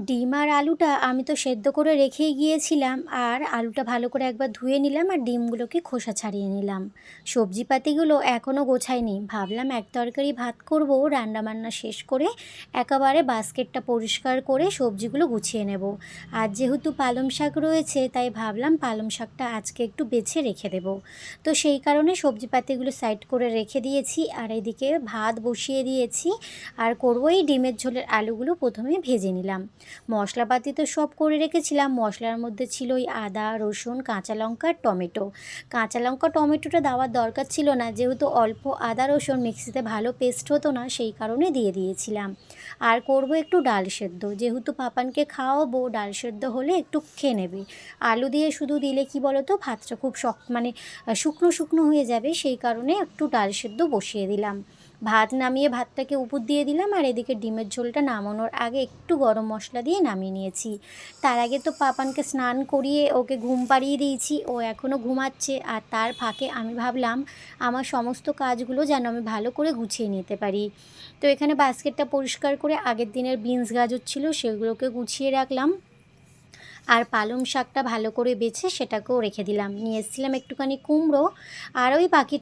ডিম আর আলুটা আমি তো সেদ্ধ করে রেখেই গিয়েছিলাম, আর আলুটা ভালো করে একবার ধুয়ে নিলাম আর ডিমগুলোকে খোসা ছাড়িয়ে নিলাম। সবজিপাতিগুলো এখনও গোছাইনি, ভাবলাম এক তরকারি ভাত করব, রান্নাবান্না শেষ করে একেবারে বাস্কেটটা পরিষ্কার করে সবজিগুলো গুছিয়ে নেব। আর যেহেতু পালং শাক রয়েছে তাই ভাবলাম পালং শাকটা আজকে একটু বেছে রেখে দেব। তো সেই কারণে সবজিপাতিগুলো সাইড করে রেখে দিয়েছি, আর এদিকে ভাত বসিয়ে দিয়েছি। আর করবো এই ডিমের ঝোলের আলুগুলো প্রথমে ভেজে নিলাম। মশলাপাতি তো সব করে রেখেছিলাম, মশলার মধ্যে ছিল ওই আদা রসুন কাঁচা লঙ্কা টমেটো। কাঁচা লঙ্কা টমেটোটা দেওয়ার দরকার ছিল না, যেহেতু অল্প আদা রসুন মিক্সিতে ভালো পেস্ট হতো না, সেই কারণে দিয়ে দিয়েছিলাম। আর করব একটু ডাল সেদ্ধ, যেহেতু পাপানকে খাওয়াবো, ডাল সেদ্ধ হলে একটু খেয়ে নেবে। আলু দিয়ে শুধু দিলে কি বলো তো, ভাতটা খুব শুকনো শুকনো হয়ে যাবে, সেই কারণে একটু ডাল সেদ্ধ বসিয়ে দিলাম। ভাত নামিয়ে ভাতটাকে উপর দিয়ে দিলাম, আর এদিকে ডিমের ঝোলটা নামানোর আগে একটু গরম মশলা দিয়ে নামিয়ে নিয়েছি। তার আগে তো পাপানকে স্নান করিয়ে ওকে ঘুম পাড়িয়ে দিয়েছি, ও এখনও ঘুমাচ্ছে। আর তার ফাঁকে আমি ভাবলাম আমার সমস্ত কাজগুলো যেন আমি ভালো করে গুছিয়ে নিতে পারি। তো এখানে বাস্কেটটা পরিষ্কার করে আগের দিনের বিনস গাজর ছিল সেগুলোকে গুছিয়ে রাখলাম। আর পালং শাকটা ভালো করে বেছে সেটাকেও রেখে দিলাম। নিয়ে এসেছিলাম একটুখানি কুমড়ো, আর ওই বাকি